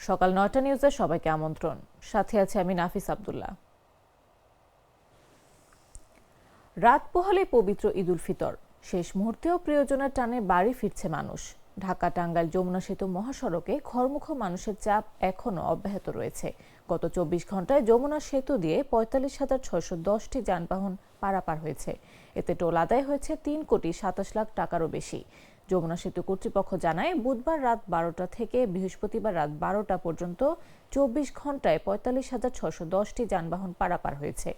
সকাল ৯টা নিউজে সবাইকে আমন্ত্রণ। সাথে আছে আমি নাফিস আব্দুল্লাহ। রাত পোহালে পবিত্র ঈদ উল ফিতর, শেষ মুহূর্তেও প্রিয়জনের টানে বাড়ি ফিরছে মানুষ। ঢাকা টাঙ্গাইল যমুনা সেতু মহাসড়কে ঘরমুখো মানুষের চাপ এখনও অব্যাহত রয়েছে। গত ২৪ ঘন্টায় যমুনা সেতু দিয়ে ৪৫,৬১০টি যানবাহন পারাপার হয়েছে। এতে টোল আদায় হয়েছে ৩,২৭,০০,০০০ টাকারও বেশি। যমুনা সেতু কর্তৃপক্ষ জানায়, বুধবার রাত ১২টা থেকে বৃহস্পতিবার রাত ১২টা পর্যন্ত ২৪ ঘন্টায় ৪৫,৬১০টি যানবাহন পারাপার হয়েছে।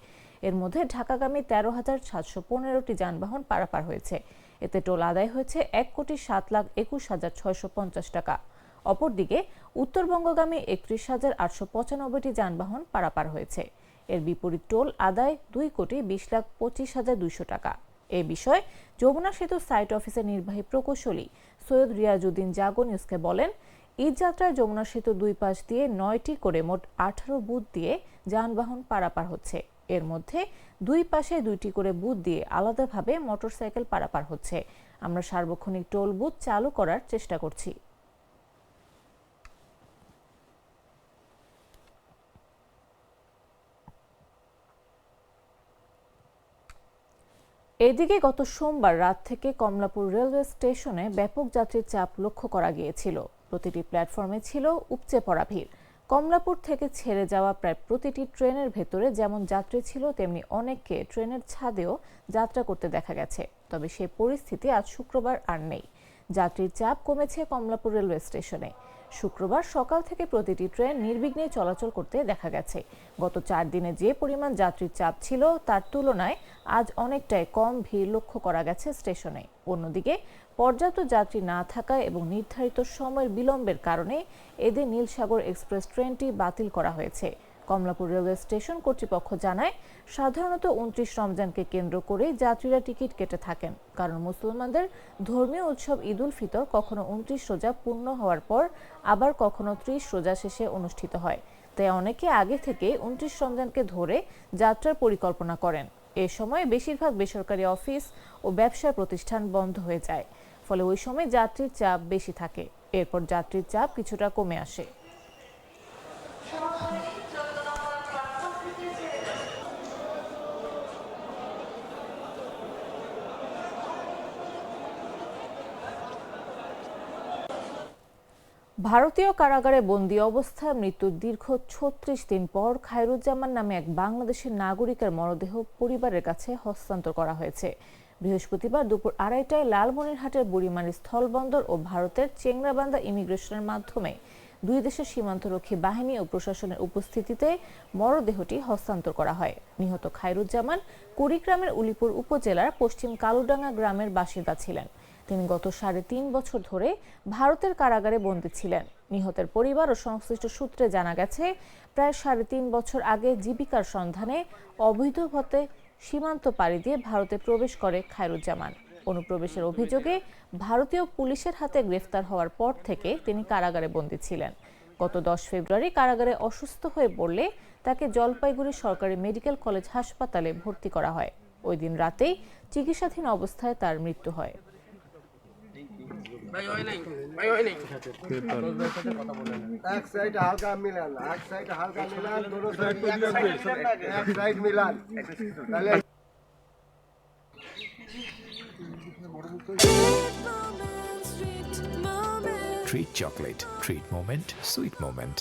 এর মধ্যে ঢাকাগামী ১৩,৭১৫টি যানবাহন পারাপার হয়েছে। এতে টোল আদায় হয়েছে ১,৭,২১,৬৫০ টাকা। অপরদিকে উত্তরবঙ্গগামী ৩১,৮৯৫টি যানবাহন পারাপার হয়েছে। এর বিপরীত টোল আদায় ২,২৫,২০০ টাকা। এ বিষয়ে যমুনা সেতু সাইট অফিসের নির্বাহী প্রকৌশলী সৈয়দ রিয়াজউদ্দিন জাগো নিউজকে বলেন, ঈদ যাত্রায় যমুনা সেতু দুই পাশ দিয়ে ৯টি করে মোট ১৮ বুথ দিয়ে যানবাহন পারাপার হচ্ছে। এর মধ্যে দুই পাশে ২টি করে বুথ দিয়ে আলাদাভাবে মোটরসাইকেল পারাপার হচ্ছে। আমরা সার্বক্ষণিক টোল বুথ চালু করার চেষ্টা করছি। এদিকে গত সোমবার রাত থেকে কমলাপুর রেলওয়ে স্টেশনে ব্যাপক যাত্রীর চাপ লক্ষ্য করা গিয়েছিল। প্রতিটি প্ল্যাটফর্মে ছিল উপচে পড়া ভিড়। কমলাপুর থেকে ছেড়ে যাওয়া প্রায় প্রতিটি ট্রেনের ভেতরে যেমন যাত্রী ছিল, তেমনি অনেককে ট্রেনের ছাদেও যাত্রা করতে দেখা গেছে। তবে সে পরিস্থিতি আজ শুক্রবার আর নেই। যাত্রীর চাপ কমেছে কমলাপুর রেলওয়ে স্টেশনে। শুক্রবার সকাল থেকে প্রতিটি ট্রেন নির্বিঘ্নে চলাচল করতে দেখা গেছে। গত ৪ দিনে যে পরিমাণ যাত্রীর চাপ ছিল, তার তুলনায় আজ অনেকটাই কম ভিড় লক্ষ্য করা গেছে স্টেশনে। অন্যদিকে পর্যাপ্ত যাত্রী না থাকায় এবং নির্ধারিত সময়ের বিলম্বের কারণে এদিন নীলসাগর এক্সপ্রেস ট্রেনটি বাতিল করা হয়েছে। কমলাপুর রেলওয়ে স্টেশন কর্তৃপক্ষ জানায়, সাধারণত ২৯ রমজানকে কেন্দ্র করে যাত্রীরা টিকিট কেটে থাকেন, কারণ মুসলমানদের ধর্মীয় উৎসব ঈদ উল ফিতর কখনো ২৯ রোজা পূর্ণ হওয়ার পর, আবার কখনো ৩০ রোজা শেষে অনুষ্ঠিত হয়। তাই অনেকে আগে থেকে ২৯ রমজানকে ধরে যাত্রার পরিকল্পনা করেন। এ সময় বেশিরভাগ বেসরকারি অফিস ও ব্যবসার প্রতিষ্ঠান বন্ধ হয়ে যায়, ফলে ওই সময় যাত্রীর চাপ বেশি থাকে। এরপর যাত্রীর চাপ কিছুটা কমে আসে। ভারতীয় কারাগারে বন্দী অবস্থায় মৃত্যুর দীর্ঘ ৩৬ দিন পর খায়রুজ্জামান নামে এক বাংলাদেশের নাগরিকের মরদেহ পরিবারের কাছে হস্তান্তর করা হয়েছে। বৃহস্পতিবার দুপুর ২:৩০টায় লালমনিরহাটের বুড়িমারী স্থলবন্দর ও ভারতের চেংরাবান্ধা ইমিগ্রেশনের মাধ্যমে দুই দেশের সীমান্তরক্ষী বাহিনী ও প্রশাসনের উপস্থিতিতে মরদেহটি হস্তান্তর করা হয়। নিহত খায়রুজ্জামান কুড়িগ্রামের উলিপুর উপজেলার পশ্চিম কালুডাঙ্গা গ্রামের বাসিন্দা ছিলেন। তিনি গত ৩.৫ বছর ধরে ভারতের কারাগারে বন্দী ছিলেন। নিহতের পরিবার ও সংশ্লিষ্ট সূত্রে জানা গেছে, প্রায় ৩.৫ বছর আগে জীবিকার সন্ধানে অবৈধভাবে সীমান্ত পাড়ি দিয়ে ভারতে প্রবেশ করে খায়রুজ্জামান। অনুপ্রবেশের অভিযোগে ভারতীয় পুলিশের হাতে গ্রেফতার হওয়ার পর থেকে তিনি কারাগারে বন্দী ছিলেন। গত ১০ ফেব্রুয়ারি কারাগারে অসুস্থ হয়ে পড়লে তাকে জলপাইগুড়ি সরকারি মেডিকেল কলেজ হাসপাতালে ভর্তি করা হয়। ওই দিন রাতেই চিকিৎসাধীন অবস্থায় তার মৃত্যু হয়। এক সাইড হালকা মিলান, এক সাইড হালকা মিলান, দুটো সাইড এক সাইড মিলান। তাহলে Treat chocolate, treat moment, sweet moment.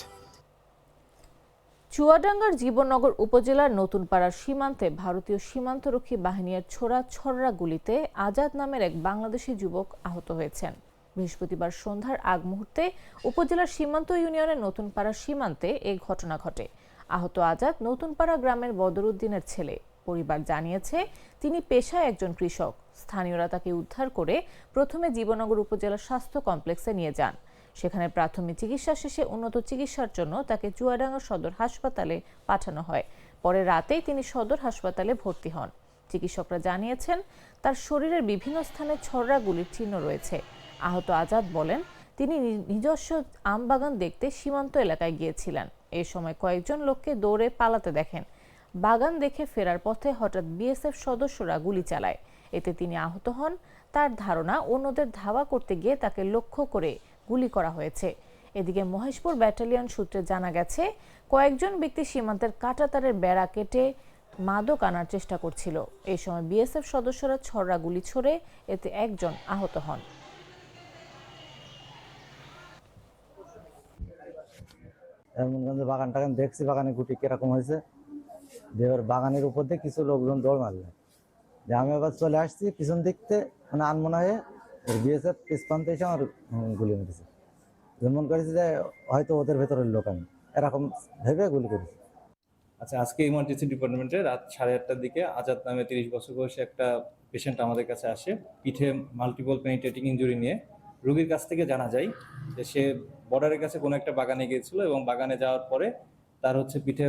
চুয়াডাঙ্গার জীবননগর উপজেলার নতুনপাড়ার সীমান্তে ভারতীয় সীমান্তরক্ষী বাহিনীর ছোড়া ছররা গুলিতে আজাদ নামের এক বাংলাদেশি যুবক আহত হয়েছেন। বৃহস্পতিবার সন্ধ্যার আগ মুহূর্তে উপজেলার সীমান্ত ইউনিয়নের নতুনপাড়া সীমান্তে এই ঘটনা ঘটে। আহত আজাদ নতুনপাড়া গ্রামের বদরুদ্দিনের ছেলে। পরিবার জানিয়েছে, তিনি পেশায় একজন কৃষক। স্থানীয়রা তাকে উদ্ধার করে প্রথমে জীবননগর উপজেলা স্বাস্থ্য কমপ্লেক্সে নিয়ে যান। সেখানে প্রাথমিক চিকিৎসা শেষে উন্নত চিকিৎসার জন্য তাকে চুয়াডাঙ্গা সদর হাসপাতালে পাঠানো হয়। পরে রাতেই তিনি সদর হাসপাতালে ভর্তি হন। চিকিৎসকরা জানিয়েছেন, তার শরীরের বিভিন্ন স্থানে ছররা গুলির চিহ্ন রয়েছে। আহত আজাদ বলেন, তিনি নিজস্ব আমবাগান দেখতে সীমান্ত এলাকায় গিয়েছিলেন। এ সময় কয়েকজন লোককে দৌড়ে পালাতে দেখেন। বাগান দেখে ফেরার পথে হঠাৎ বিএসএফ সদস্যরা গুলি চালায়। এতে তিনি আহত হন। তার ধারণা, অন্যদের ধাওয়া করতে গিয়ে তাকে লক্ষ্য করে গুলি করা হয়েছে। এদিকে মহেশপুর ব্যাটালিয়ন সূত্রে জানা গেছে, কয়েকজন ব্যক্তি সীমান্তের কাঁটাতারের বেড়া কেটে মাদক আনার চেষ্টা করছিল। এই সময় বিএসএফ সদস্যরা ছড়া গুলি ছোড়ে, এতে একজন আহত হন। বাগান টাগান দেখছি, বাগানে গুটি কিরকম হয়েছে, দেবের বাগানের উপর দিয়ে কিছু লোকজন দৌড় মারলে, যে আমি আবার চলে আসছি পিছন দিকতে, মানে আনমনা হয়ে বিএসএফ পিছপান্তে এসে আমার গুলি মেরেছে। মনে করেছি যে হয়তো ওদের ভেতরের লোক, আমি এরকম ভেবে গুলি করেছি। আচ্ছা, আজকে ইমার্জেন্সি ডিপার্টমেন্টে রাত 8:30টার দিকে আজাদ নামে 30 বছর বয়সী একটা পেশেন্ট আমাদের কাছে আসে, পিঠে মাল্টিপল পেনিট্রেটিং ইনজুরি নিয়ে। রোগীর কাছ থেকে জানা যায় যে সে বর্ডারের কাছে কোনো একটা বাগানে গিয়েছিল এবং বাগানে যাওয়ার পরে তার পিঠে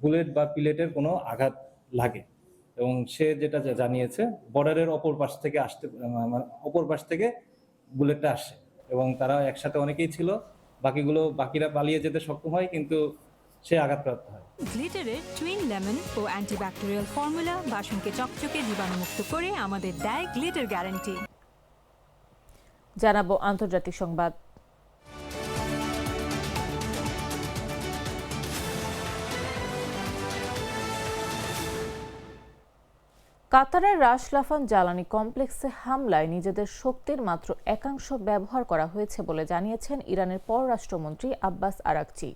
বুলেট বা পিলেটের কোনো আঘাত লাগে এবং সে যেটা জানিয়েছে বর্ডারের অপর পাশ থেকে বুলেটটা আসে এবং তারা একসাথে অনেকেই ছিল, বাকিরা পালিয়ে যেতে সক্ষম হয়, কিন্তু সে আঘাতপ্রাপ্ত হয়। গ্লিটারের টুইন লেমন ও অ্যান্টিব্যাকটেরিয়াল ফর্মুলা বাসনকে চকচকে জীবাণুমুক্ত করে আমাদের দেয় গ্লিটার গ্যারান্টি। জানাবো আন্তর্জাতিক সংবাদ। কাতারের রাশ লাফান জ্বালানি কমপ্লেক্সে হামলায় নিজেদের শক্তির মাত্র একাংশ ব্যবহার করা হয়েছে বলে জানিয়েছেন ইরানের পররাষ্ট্রমন্ত্রী আব্বাস আরাকচি।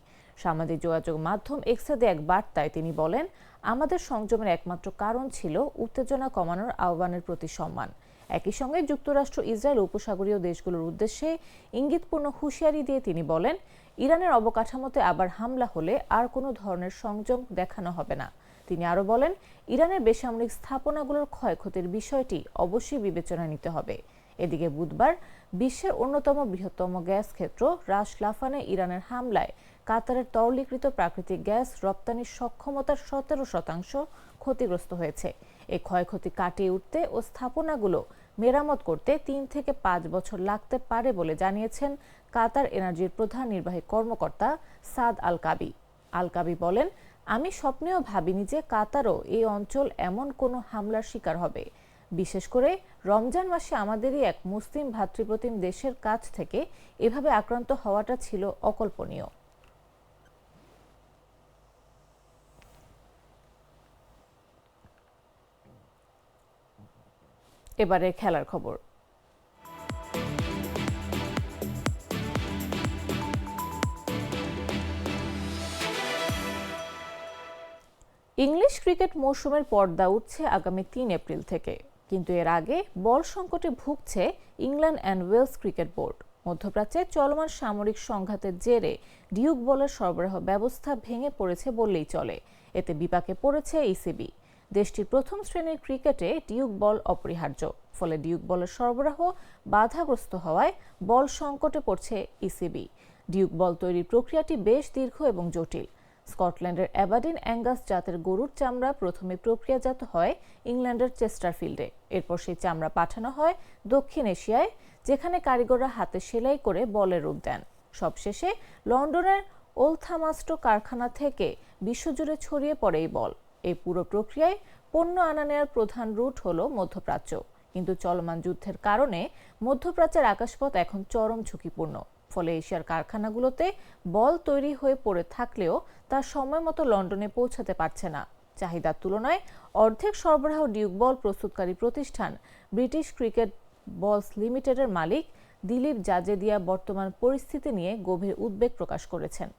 সামাজিক যোগাযোগ মাধ্যম এক্সে দেয়া এক বার্তায় তিনি বলেন, আমাদের সংযমের একমাত্র কারণ ছিল উত্তেজনা কমানোর আহ্বানের প্রতি সম্মান। একই সঙ্গে যুক্তরাষ্ট্র, ইসরায়েল উপসাগরীয় দেশগুলোর উদ্দেশ্যে ইঙ্গিতপূর্ণ হুঁশিয়ারি দিয়ে তিনি বলেন, ইরানের অবকাঠামোতে আবার হামলা হলে আর কোনো ধরনের সংযম দেখানো হবে না। তিনি আরও বলেন, ইরানের বেসামরিক স্থাপনাগুলোর ক্ষয়ক্ষতির বিষয়টি অবশ্যই বিবেচনায় নিতে হবে। এদিকে বুধবার বিশ্বের অন্যতম বৃহত্তম গ্যাস ক্ষেত্র রাশ লাফানে ইরানের হামলায় কাতারের তরলীকৃত প্রাকৃতিক গ্যাস রপ্তানির সক্ষমতার 17% ক্ষতিগ্রস্ত হয়েছে। এই ক্ষয়ক্ষতি কাটিয়ে উঠতে ও স্থাপনাগুলো মেরামত করতে 3 থেকে 5 বছর লাগতে পারে বলে জানিয়েছেন কাতার এনার্জির প্রধান নির্বাহী কর্মকর্তা সাদ আল কাবি বলেন, আমি স্বপ্নেও ভাবিনি যে কাতারও এই অঞ্চল এমন কোনো হামলার শিকার হবে। বিশেষ করে রমজান মাসে আমাদেরই এক মুসলিম ভ্রাতৃপ্রতিম দেশের কাছ থেকে এভাবে আক্রান্ত হওয়াটা ছিল অকল্পনীয়। এবারে খেলার খবর। ইংলিশ ক্রিকেট মৌসুমের পর্দা উঠছে আগামী 3 এপ্রিল থেকে, কিন্তু এর আগে বল সংকটে ভুগছে England and Wales cricket board. মধ্যপ্রাচ্যে চলমান সামরিক সংঘাতের জেরে ডিউক বলের সরবরাহ ব্যবস্থা ভেঙে পড়েছে বললেই চলে। এতে বিপাকে পড়েছে ইসিবি। দেশটির প্রথম শ্রেণীর ক্রিকেটে ডিউক বল অপরিহার্য, ফলে ডিউক বলের সরবরাহ বাধাগ্রস্ত হওয়ায় বল সংকটে পড়ছে ইসিবি। ডিউক বল তৈরির প্রক্রিয়াটি বেশ দীর্ঘ এবং জটিল। স্কটল্যান্ডের অ্যাবারডিন অ্যাঙ্গাস জাতের গরুর চামড়া প্রথমে প্রক্রিয়াজাত হয় ইংল্যান্ডের চেস্টারফিল্ডে। এরপর সেই চামড়া পাঠানো হয় দক্ষিণ এশিয়ায়, যেখানে কারিগররা হাতে সেলাই করে বলের রূপ দেন। সবশেষে লন্ডনের ওলথামাস্টো কারখানা থেকে বিশ্বজুড়ে ছড়িয়ে পড়ে এই বল। এই পুরো প্রক্রিয়ায় পণ্য আনা নেওয়ার প্রধান রুট হলো মধ্যপ্রাচ্য, কিন্তু চলমান যুদ্ধের কারণে মধ্যপ্রাচ্যের আকাশপথ এখন চরম ঝুঁকিপূর্ণ। ফলে এশিয়ার কারখানাগুলোতে বল তৈরি হয়ে পড়ে থাকলেও তা সময় মতো লন্ডনে পৌঁছাতে পারছে না। চাহিদার তুলনায় অর্ধেক সরবরাহ ডিউক বল প্রস্তুতকারী প্রতিষ্ঠান ব্রিটিশ ক্রিকেট বলস লিমিটেডের মালিক দিলীপ জাজেদিয়া বর্তমান পরিস্থিতি নিয়ে গভীর উদ্বেগ প্রকাশ করেছেন।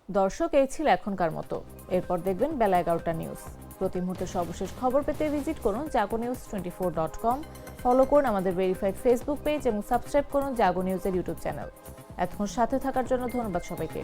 দর্শক, এই ছিল এখনকার মতো। এরপর দেখবেন বেলা 11টা নিউজ। প্রতি মুহূর্তে সর্বশেষ খবর পেতে ভিজিট করুন jagonews24.com, ফলো করুন আমাদের ভেরিফাইড ফেসবুক পেজ এবং সাবস্ক্রাইব করুন জাগো নিউজের ইউটিউব চ্যানেল। এতক্ষণ সাথে থাকার জন্য ধন্যবাদ সবাইকে।